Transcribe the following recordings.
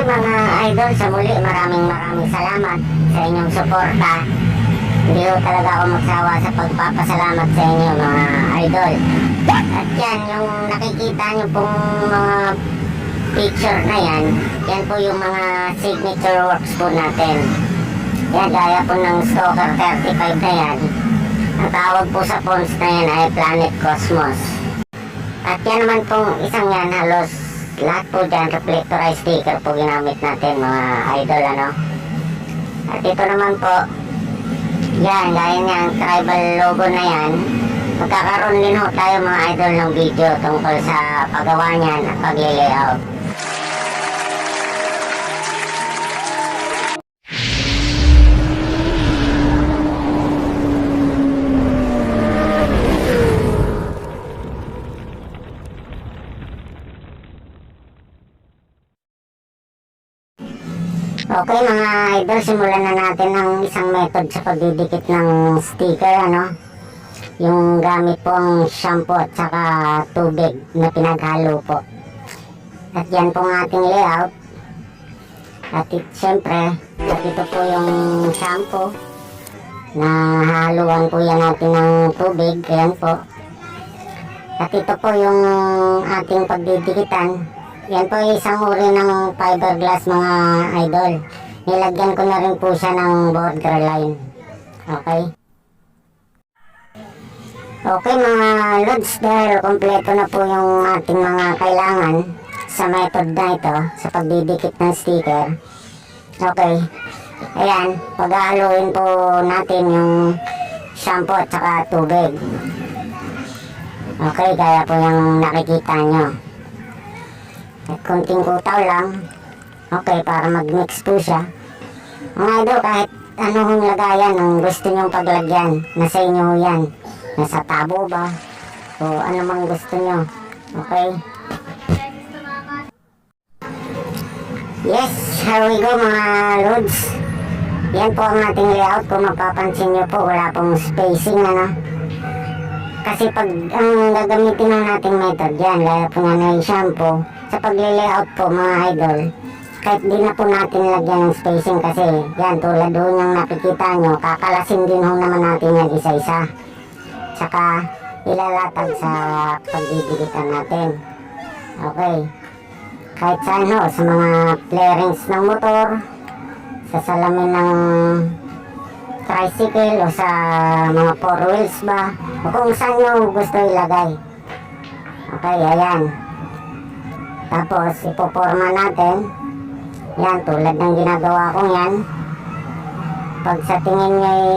Okay mga idol, sa muli maraming salamat sa inyong suporta. Hindi ko talaga ako magsawa sa pagpapasalamat sa inyo mga idol. At yan, yung nakikita nyo pong mga picture na yan, yan po yung mga signature works po natin. Yan, gaya po ng Stalker 35 na yan. Ang tawag po sa phones na yan ay Planet Cosmos. At yan naman pong isang yan, halos lahat po dyan, reflectorized sticker po ginamit natin mga idol, ano. At ito naman po, yan, gaya niyan, tribal logo na yan. Magkakaroon din ho tayo mga idol ng video tungkol sa paggawa niyan at pag-layout. Okay mga idol, simulan na natin ang isang method sa pagdidikit ng sticker, ano. Yung gamit po ang shampoo at saka tubig na pinaghalo po. At yan po ang ating layout. At syempre, at ito po yung shampoo na haluan po yan natin ng tubig. Ayan po. At ito po yung ating pagdidikitan. Yan po isang uri ng fiberglass mga idol. Nilagyan ko na rin po siya ng borderline. Okay. Okay mga lods, dahil kompleto na po yung ating mga kailangan sa method na ito, sa pagdidikit ng sticker. Okay. Ayan, pag-haluin po natin yung shampoo at saka tubig. Okay, gaya po yung nakikita nyo. At konting kutaw lang. Okay, para mag-mix po siya. Mga idol, kahit anong lagayan ang gusto nyong paglagyan, nasa inyo yan. Nasa tabo ba? O ano mang gusto nyo. Okay? Yes, here we go mga lods. Yan po ang ating layout. Kung mapapansin nyo po, wala pong spacing, ano. Kasi pag ang gagamitin ng nating method yan, gaya po nga na yung shampoo, sa pag-layout po mga idol, kahit di na po natin lagyan ng spacing kasi yan, tulad ho yung nakikita nyo, kakalasin din ho naman natin yan isa-isa. Tsaka ilalatag sa pagdidikitan natin. Okay. Kahit saan ho, sa mga flarings ng motor, sa salamin ng tricycle o sa mga four wheels ba, o kung saan nyo gusto ilagay. Okay, ayan. Tapos ipoporma natin. Yan, tulad ng ginagawa kong yan. Pag sa tingin nyo ay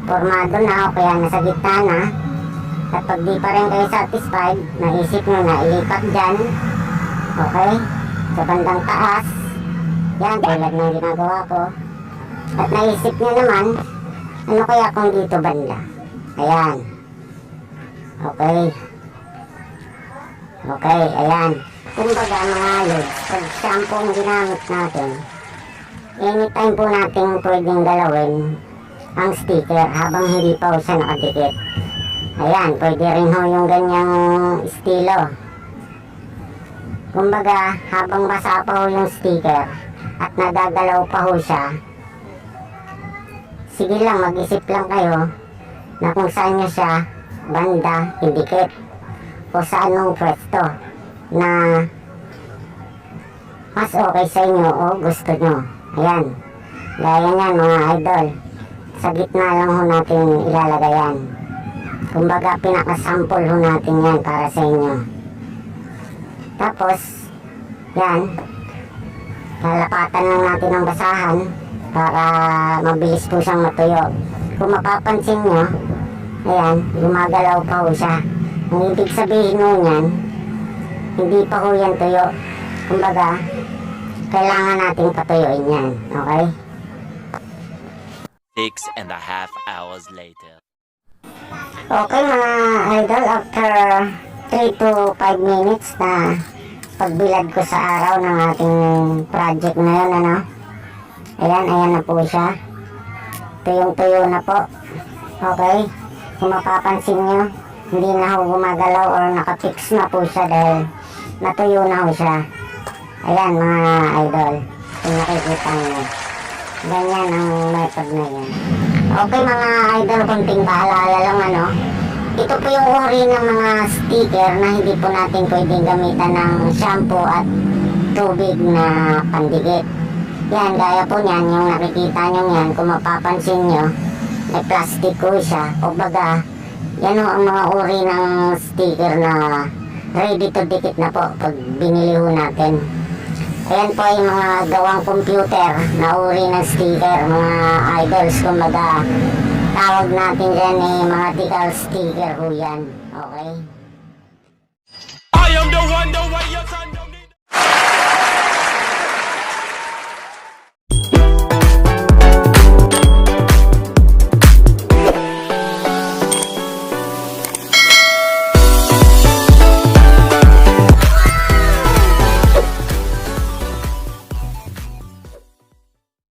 formado na o kaya nasa gitna na, at pag di pa rin kayo satisfied, naisip nyo na ilipat dyan. Okay, sa bandang taas. Yan, tulad ng ginagawa ko. At naisip nyo naman, ano kaya kung dito banda? Ayan. Okay. Okay, ayan. Kumbaga mga lods, pag shampoo ang ginamit natin, anytime po natin pwedeng galawin ang sticker habang hindi pa siya nakadikit. Ayan, pwede rin ho yung ganyang estilo. Kumbaga, habang basa pa ho yung sticker at nadagalaw pa ho siya, sige lang, mag-isip lang kayo na kung saan nyo siya banda idikit o sa anong pwesto na mas okay sa inyo o gusto nyo. Ayan, gaya nyan mga idol, sa gitna lang ho natin ilalagay yan. Kumbaga pinakasample ho natin yan para sa inyo. Tapos yan, lalapatan lang natin ng basahan para mabilis po siyang matuyo. Kung mapapansin nyo, ayan, gumagalaw pa ho siya. Ang ibig sabihin mo yan, hindi pa ho yan tuyo. Kumbaga, kailangan nating patuyuin yan. Okay? 6.5 hours later. Okay mga idol, after 3 to 5 minutes na pagbilad ko sa araw ng ating project na yun, ano? Ayan, ayan na po siya. Tuyong-tuyo na po. Okay? Kung mapapansin nyo, hindi na ho gumagalaw or nakafix na po siya dahil natuyo na ho siya. Ayan mga idol. Kung nakikita nyo. Ganyan ang method na yan. Okay mga idol, kunting paalala lang ano. Ito po yung uri ng mga sticker na hindi po natin pwedeng gamitan ng shampoo at tubig na pandikit. Yan, gaya po niyan, yung nakikita nyo yan, kung mapapansin nyo, may plastic ko siya. O baga, yan ang mga uri ng sticker na ready to dikit na po pag binili ho natin. Ayan po yung mga gawang computer na uri ng sticker, mga idols, kumbaga tawag natin dyan mga decal sticker ho yan. Okay? I am the